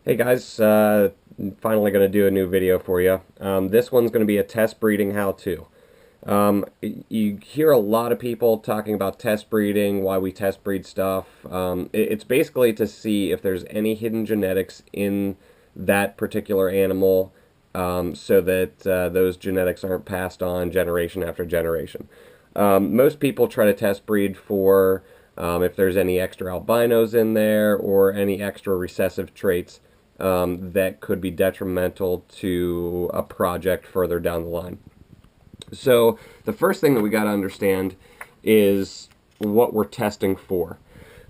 Hey guys, finally going to do a new video for you. This one's going to be a test breeding how-to. You hear a lot of people talking about test breeding, why we test breed stuff. It's basically to see if there's any hidden genetics in that particular animal, so that those genetics aren't passed on generation after generation. Most people try to test breed for if there's any extra albinos in there or any extra recessive traits that could be detrimental to a project further down the line. So the first thing that we got to understand is what we're testing for.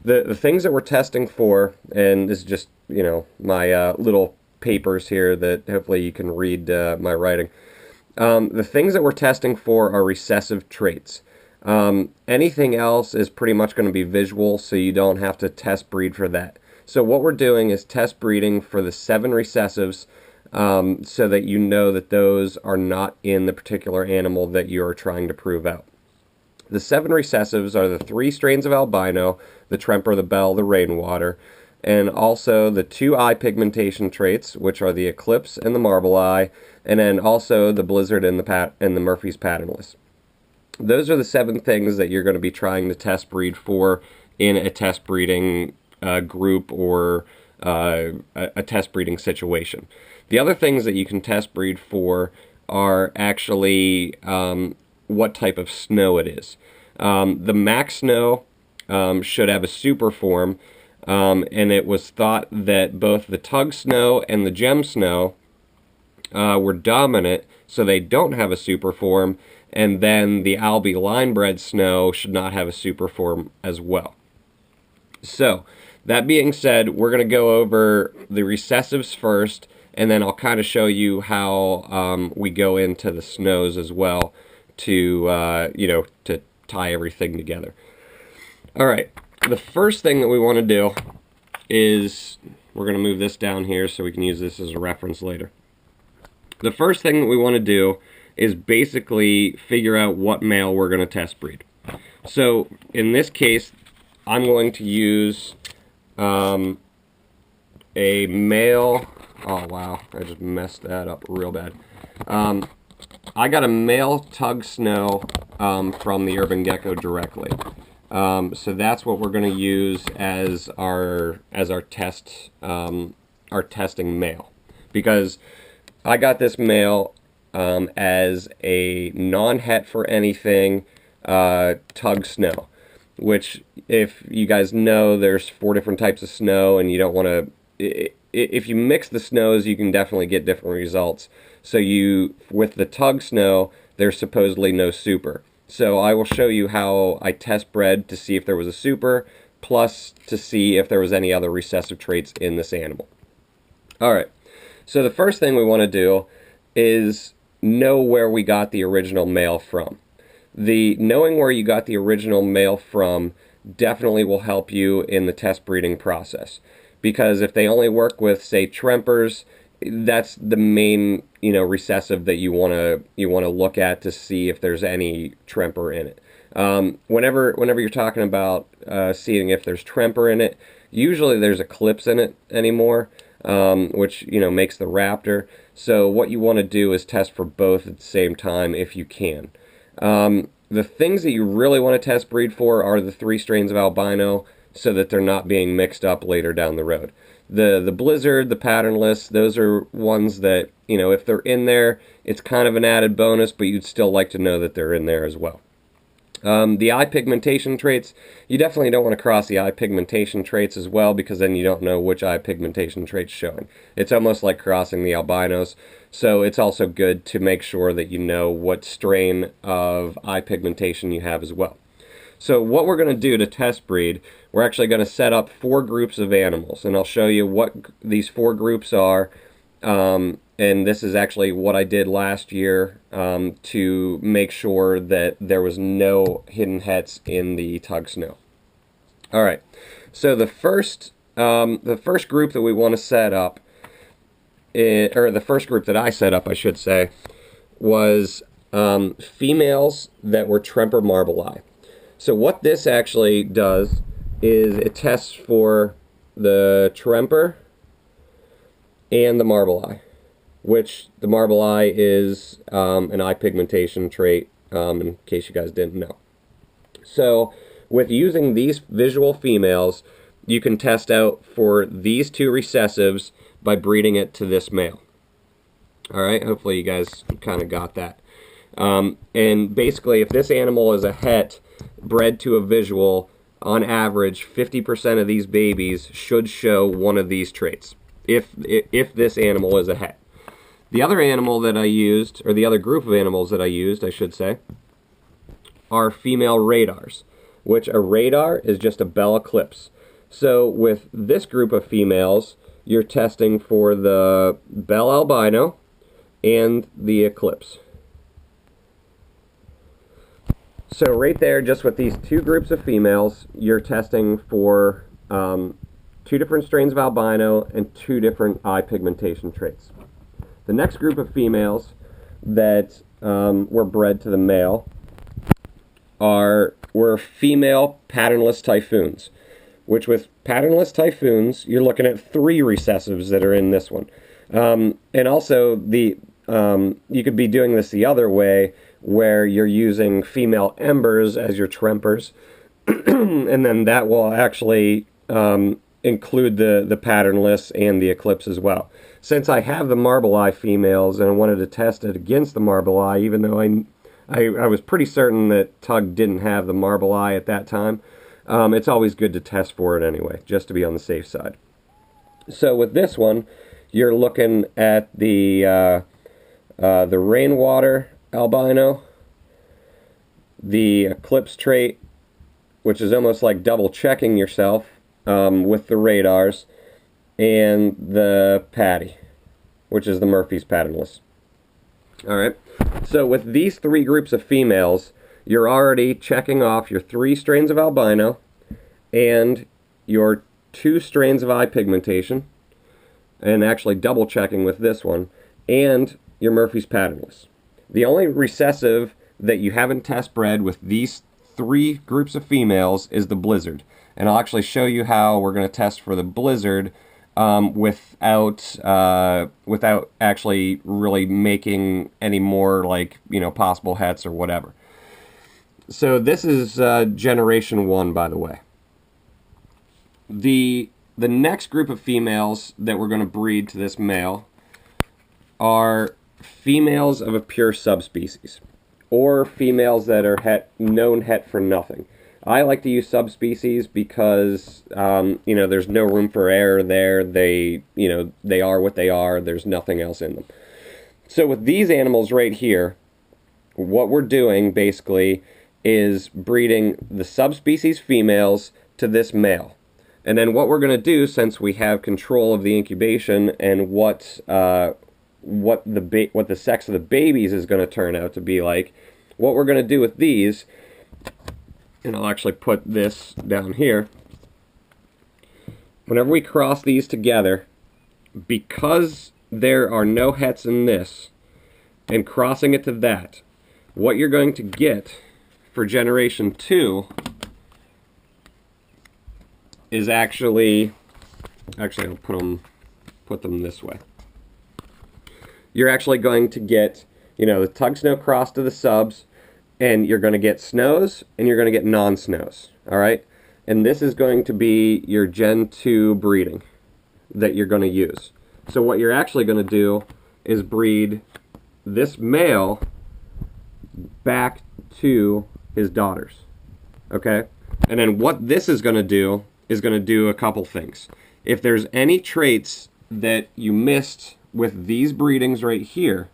The things that we're testing for, and this is just, my little papers here that hopefully you can read my writing. The things that we're testing for are recessive traits. Anything else is pretty much going to be visual, so you don't have to test breed for that. So what we're doing is test breeding for the 7 recessives, so that you know that those are not in the particular animal that you're trying to prove out. The 7 recessives are the 3 strains of albino, the Tremper, the Bell, the Rainwater, and also the 2 eye pigmentation traits, which are the Eclipse and the Marble Eye, and then also the Blizzard and the Murphy's Patternless. Those are the 7 things that you're going to be trying to test breed for in a test breeding group or a test breeding situation. The other things that you can test breed for are actually what type of snow it is. The Mac Snow should have a super form, and it was thought that both the Tug Snow and the Gem Snow were dominant, so they don't have a super form, and then the Albi Linebred Snow should not have a super form as well. So, that being said, we're going to go over the recessives first, and then I'll kind of show you how we go into the snows as well to, to tie everything together. All right, the first thing that we want to do is, we're going to move this down here so we can use this as a reference later. The first thing that we want to do is basically figure out what male we're going to test breed. So, in this case, I'm going to use a male. Oh wow, I just messed that up real bad. I got a male Tug Snow from the Urban Gecko directly. So that's what we're going to use as our test our testing male, because I got this male as a non-het for anything Tug Snow, which, if you guys know, there's 4 different types of snow, and you don't want to, if you mix the snows, you can definitely get different results. So with the Tug Snow, there's supposedly no super. So I will show you how I test bred to see if there was a super, plus to see if there was any other recessive traits in this animal. Alright, so the first thing we want to do is know where we got the original male from. Knowing where you got the original male from definitely will help you in the test breeding process, because if they only work with, say, Trempers, that's the main recessive that you want to look at to see if there's any Tremper in it. Whenever you're talking about seeing if there's Tremper in it, usually there's Eclipse in it anymore, which makes the Raptor. So what you want to do is test for both at the same time if you can. The things that you really want to test breed for are the 3 strains of albino, so that they're not being mixed up later down the road. The Blizzard, the Patternless, those are ones that, if they're in there, it's kind of an added bonus, but you'd still like to know that they're in there as well. The eye pigmentation traits, you definitely don't want to cross the eye pigmentation traits as well, because then you don't know which eye pigmentation trait's showing. It's almost like crossing the albinos, so it's also good to make sure that you know what strain of eye pigmentation you have as well. So what we're going to do to test breed, we're actually going to set up 4 groups of animals, and I'll show you what these 4 groups are. And this is actually what I did last year to make sure that there was no hidden hets in the Tug Snow. All right, so the first group that we want to set up, or the first group that I set up, I should say, was females that were Tremper Marble Eye. So what this actually does is it tests for the Tremper, and the marble eye, which the marble eye is an eye pigmentation trait, in case you guys didn't know. So with using these visual females, you can test out for these two recessives by breeding it to this male. All right, hopefully you guys kind of got that. And basically, if this animal is a het bred to a visual, on average, 50% of these babies should show one of these traits, if this animal is a het. The other animal that I used, or the other group of animals that I used, I should say, are female radars, which a radar is just a bell eclipse. So with this group of females, you're testing for the bell albino and the eclipse. So right there, just with these two groups of females, you're testing for two different strains of albino and two different eye pigmentation traits. The next group of females that were bred to the male were female patternless typhoons, which with patternless typhoons, you're looking at 3 recessives that are in this one. And also, you could be doing this the other way, where you're using female embers as your trempers, and then that will actually include the patternless and the eclipse as well. Since I have the marble eye females and I wanted to test it against the marble eye, even though I was pretty certain that Tug didn't have the marble eye at that time, it's always good to test for it anyway, just to be on the safe side. So with this one, you're looking at the rainwater albino, the eclipse trait, which is almost like double checking yourself with the radars, and the patty, which is the Murphy's patternless. Alright, so with these 3 groups of females, you're already checking off your 3 strains of albino and your 2 strains of eye pigmentation, and actually double checking with this one, and your Murphy's patternless. The only recessive that you haven't test bred with these 3 groups of females is the blizzard. And I'll actually show you how we're going to test for the blizzard without actually really making any more, like, possible hets or whatever. So this is generation 1, by the way. The next group of females that we're going to breed to this male are females of a pure subspecies, or females that are known het for nothing. I like to use subspecies because there's no room for error there. They are what they are. There's nothing else in them. So with these animals right here, what we're doing basically is breeding the subspecies females to this male. And then what we're going to do, since we have control of the incubation and what the sex of the babies is going to turn out to be like, what we're going to do with these, and I'll actually put this down here, whenever we cross these together, because there are no hets in this, and crossing it to that, what you're going to get for generation 2 is actually I'll put them this way. You're actually going to get, the Tug Snow cross to the subs, and you're going to get snows, and you're going to get non-snows, all right? And this is going to be your Gen 2 breeding that you're going to use. So what you're actually going to do is breed this male back to his daughters, okay? And then what this is going to do is going to do a couple things. If there's any traits that you missed with these breedings right here,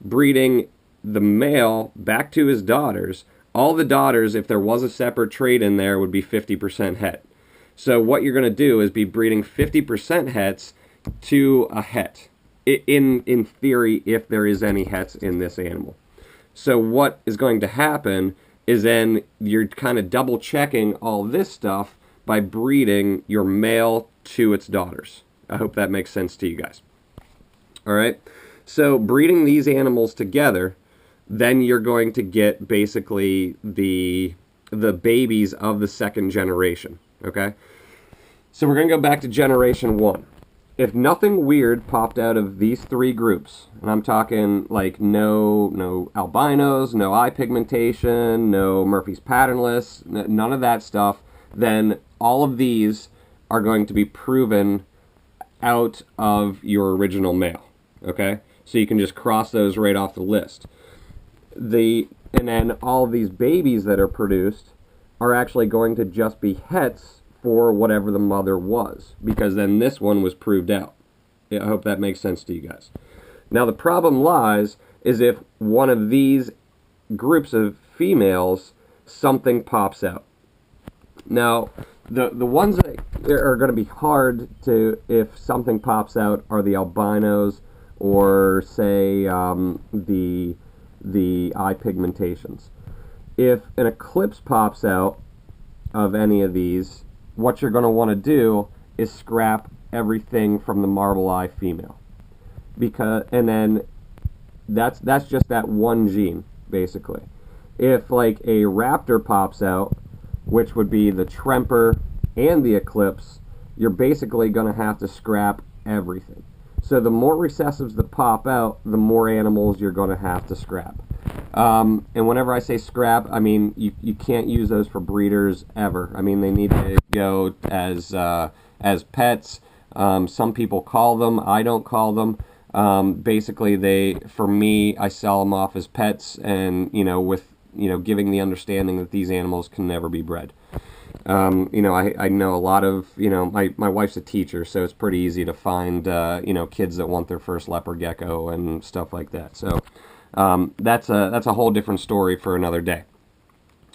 breeding the male back to his daughters, all the daughters, if there was a separate trait in there, would be 50% het. So what you're going to do is be breeding 50% hets to a het, in theory, if there is any hets in this animal. So what is going to happen is then you're kind of double checking all this stuff by breeding your male to its daughters. I hope that makes sense to you guys. All right, so breeding these animals together, then you're going to get basically the babies of the second generation, okay? So we're going to go back to generation 1. if nothing weird popped out of these three groups, and I'm talking like no albinos, no eye pigmentation, no Murphy's patternless, none of that stuff, then all of these are going to be proven out of your original male. Okay? So you can just cross those right off the list. And then all of these babies that are produced are actually going to just be hets for whatever the mother was, because then this one was proved out. I hope that makes sense to you guys. Now the problem lies is if one of these groups of females, something pops out. Now the ones that are going to be hard to, if something pops out, are the albinos, or say the eye pigmentations. If an eclipse pops out of any of these, what you're going to want to do is scrap everything from the marble eye female, and then that's just that one gene basically. If like a raptor pops out, which would be the tremper and the eclipse, you're basically going to have to scrap everything. So the more recessives that pop out, the more animals you're going to have to scrap. And whenever I say scrap, I mean you can't use those for breeders ever. I mean, they need to go as pets. Some people call them. I don't call them. Basically, for me, I sell them off as pets, and with giving the understanding that these animals can never be bred. I know a lot of, my wife's a teacher, so it's pretty easy to find, kids that want their first leopard gecko and stuff like that. So that's a whole different story for another day.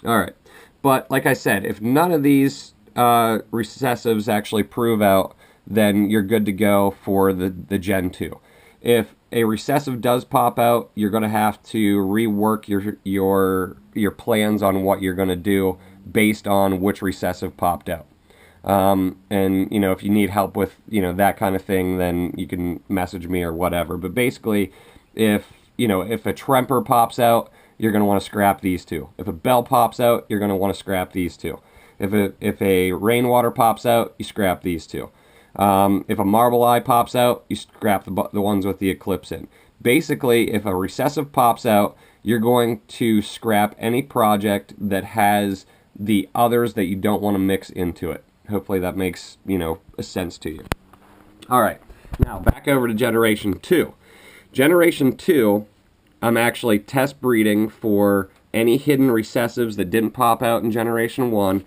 All right. But like I said, if none of these recessives actually prove out, then you're good to go for the Gen 2. If a recessive does pop out, you're going to have to rework your plans on what you're going to do based on which recessive popped out. And if you need help with that kind of thing, then you can message me or whatever. But basically, if a tremper pops out, you're going to want to scrap these two. If a bell pops out, you're going to want to scrap these two. If a rainwater pops out, you scrap these two. If a marble eye pops out, you scrap the ones with the eclipse in. Basically, if a recessive pops out, you're going to scrap any project that has the others that you don't want to mix into it. Hopefully that makes, a sense to you. All right, now back over to Generation 2. Generation 2, I'm actually test breeding for any hidden recessives that didn't pop out in Generation 1,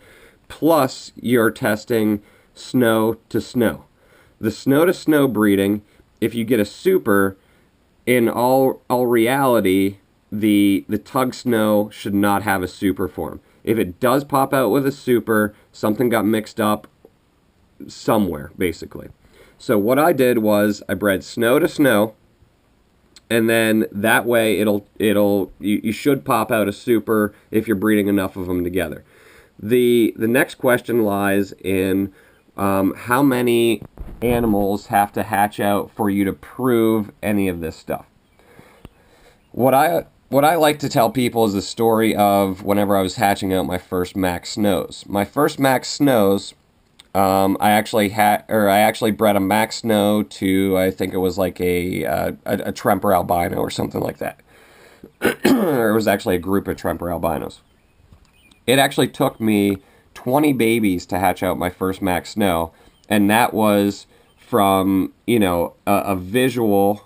plus you're testing snow to snow. The snow to snow breeding, if you get a super, in all reality, the tug snow should not have a super form. If it does pop out with a super, something got mixed up somewhere, basically. So what I did was I bred snow to snow, and then that way you should pop out a super if you're breeding enough of them together. The next question lies in how many animals have to hatch out for you to prove any of this stuff. What I like to tell people is the story of whenever I was hatching out my first Max Snows. My first Max Snows, I actually bred a Max Snow to, I think it was like a Tremper albino or something like that. Or it was actually a group of Tremper albinos. It actually took me 20 babies to hatch out my first Max Snow, and that was from a visual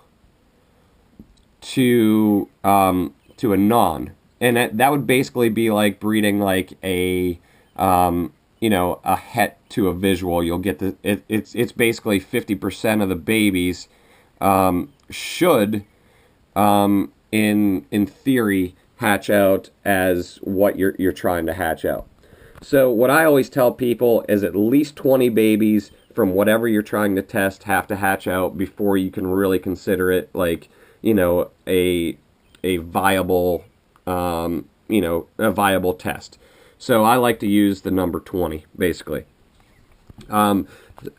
to a non, and that would basically be like breeding like a het to a visual. You'll get it's basically 50% of the babies should in theory hatch out as what you're trying to hatch out. So what I always tell people is at least 20 babies from whatever you're trying to test have to hatch out before you can really consider it like a viable a viable test. So I like to use the number 20 basically.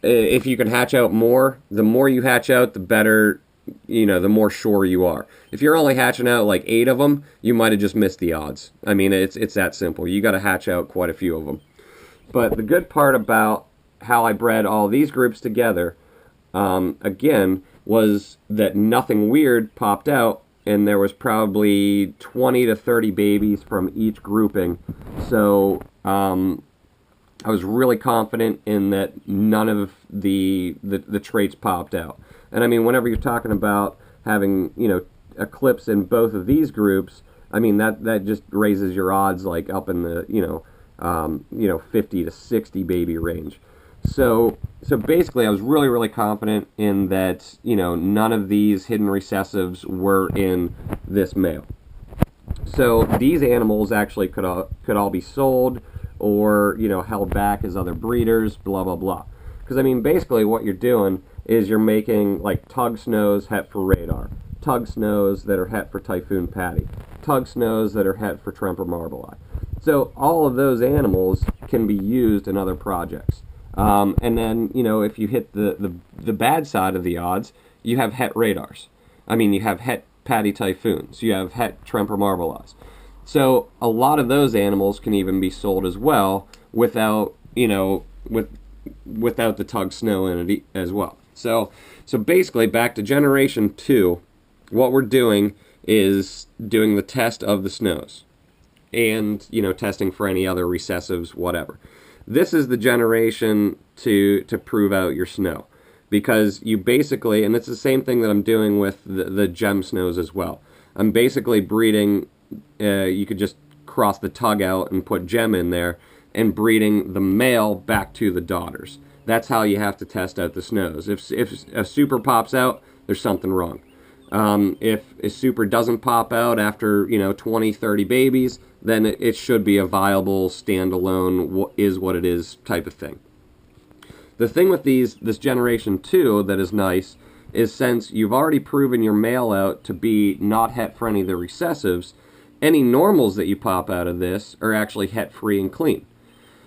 If you can hatch out more, the more you hatch out, the better. The more sure you are. If you're only hatching out like 8 of them, you might have just missed the odds. I mean, it's that simple. You got to hatch out quite a few of them. But the good part about how I bred all these groups together, again, was that nothing weird popped out, and there was probably 20 to 30 babies from each grouping. So I was really confident in that none of the traits popped out. And I mean, whenever you're talking about having, eclipse in both of these groups, I mean, that just raises your odds like up in the, 50 to 60 baby range. So basically, I was really, really confident in that, none of these hidden recessives were in this male. So these animals actually could all be sold or, held back as other breeders, blah, blah, blah. Because, I mean, basically what you're doing is you're making, like, Tug Snows het for Radar, Tug Snows that are het for Typhoon Patty, Tug Snows that are het for Tremper Marblei. So all of those animals can be used in other projects. And then, if you hit the bad side of the odds, you have het Radars. I mean, you have het Patty Typhoons. You have het Tremper Marblei. So a lot of those animals can even be sold as well without, without the Tug Snow in it as well. So basically, back to generation 2, what we're doing is doing the test of the snows and, testing for any other recessives, whatever. This is the generation to prove out your snow, because you basically, and it's the same thing that I'm doing with the gem snows as well. I'm basically breeding, you could just cross the Tug out and put gem in there, and breeding the male back to the daughters. That's how you have to test out the snows. If a super pops out, there's something wrong. If a super doesn't pop out after 20, 30 babies, then it should be a viable standalone is what it is type of thing. The thing with this generation 2 that is nice is, since you've already proven your male out to be not het for any of the recessives, any normals that you pop out of this are actually het free and clean.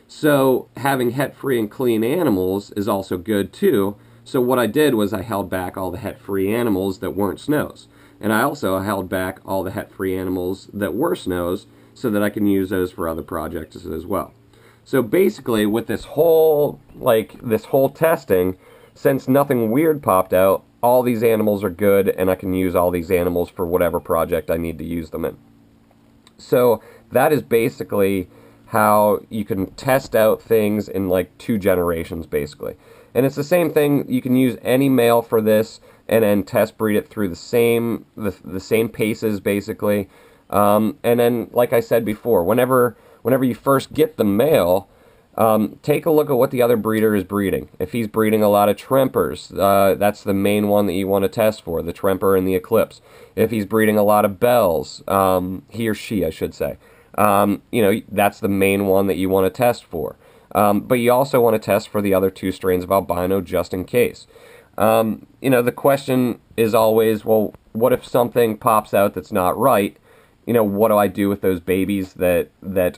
So having het free and clean animals is also good too. So what I did was I held back all the het free animals that weren't snows. And I also held back all the het free animals that were snows so that I can use those for other projects as well. So basically, with this whole testing, since nothing weird popped out, all these animals are good, and I can use all these animals for whatever project I need to use them in. So that is basically how you can test out things in like 2 generations, basically. And it's the same thing. You can use any male for this and then test breed it through the same paces, basically. And then, like I said before, whenever you first get the male, take a look at what the other breeder is breeding. If he's breeding a lot of Trempers, that's the main one that you want to test for, the Tremper and the Eclipse. If he's breeding a lot of Bells, he or she, I should say, that's the main one that you want to test for. But you also want to test for the other 2 strains of albino just in case. The question is always, well, what if something pops out that's not right? What do I do with those babies that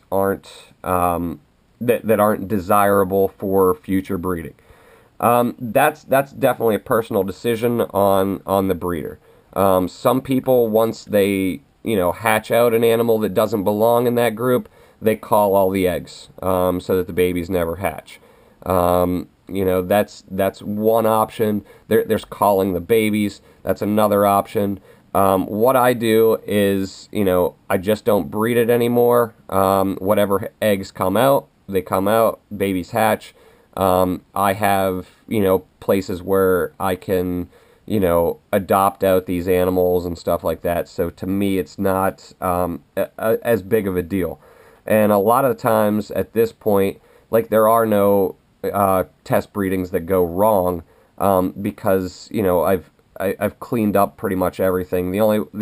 aren't that aren't desirable for future breeding? That's definitely a personal decision on the breeder. Some people, once they hatch out an animal that doesn't belong in that group, they call all the eggs so that the babies never hatch. That's one option. There's calling the babies. That's another option. What I do is, I just don't breed it anymore. Whatever eggs come out, they come out, babies hatch. I have, places where I can, adopt out these animals and stuff like that. So to me, it's not as big of a deal. And a lot of the times at this point, like, there are no test breedings that go wrong because, I've cleaned up pretty much everything. The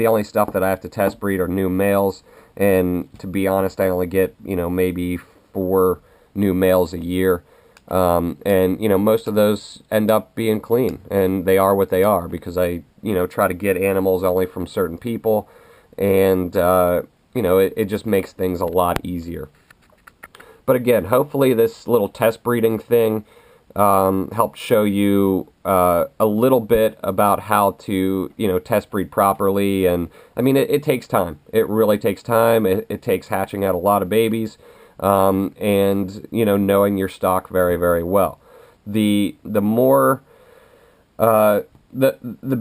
only stuff that I have to test breed are new males, and to be honest, I only get maybe 4 new males a year, and most of those end up being clean, and they are what they are because I try to get animals only from certain people, and it just makes things a lot easier. But again, hopefully this little test breeding thing helped show you a little bit about how to, test breed properly. And I mean, it takes time. It really takes time. It takes hatching out a lot of babies, and knowing your stock very, very well. The more The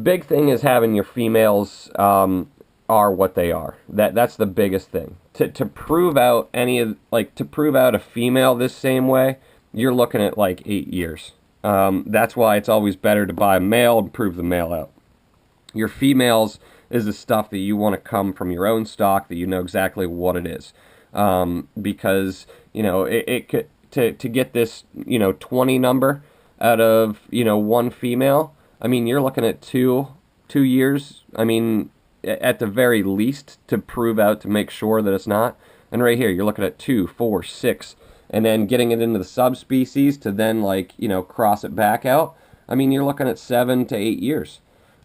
big thing is having your females are what they are. That's the biggest thing. To prove out to prove out a female this same way, you're looking at like 8 years. That's why it's always better to buy a male and prove the male out. Your females is the stuff that you want to come from your own stock, that you know exactly what it is. Because, you know, it could, to get this, you know, 20 number out of, you know, one female, I mean, you're looking at two years. I mean, at the very least, to prove out, to make sure that it's not. And right here, you're looking at 2, 4, 6, and then getting it into the subspecies to then, like, you know, cross it back out. I mean, you're looking at 7 to 8 years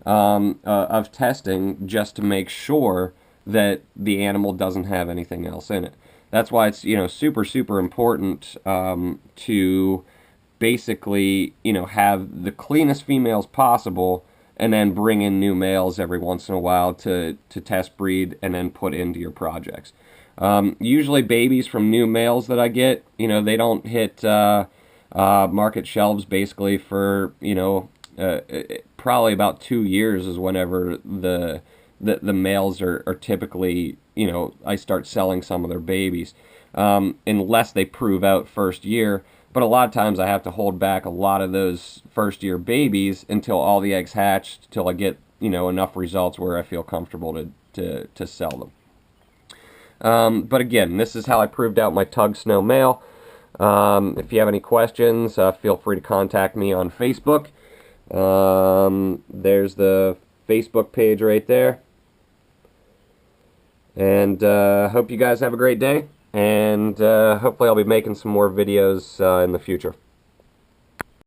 of testing just to make sure that the animal doesn't have anything else in it. That's why it's, you know, super, super important to basically, you know, have the cleanest females possible, and then bring in new males every once in a while to test breed and then put into your projects. Usually babies from new males that I get, you know, they don't hit market shelves basically for, you know, probably about 2 years is whenever the males are typically, you know, I start selling some of their babies, unless they prove out first year. But a lot of times I have to hold back a lot of those first year babies until all the eggs hatched, till I get, you know, enough results where I feel comfortable to sell them. But again, this is how I proved out my Tug Snow male. If you have any questions, feel free to contact me on Facebook. There's the Facebook page right there. And hope you guys have a great day. And hopefully I'll be making some more videos in the future.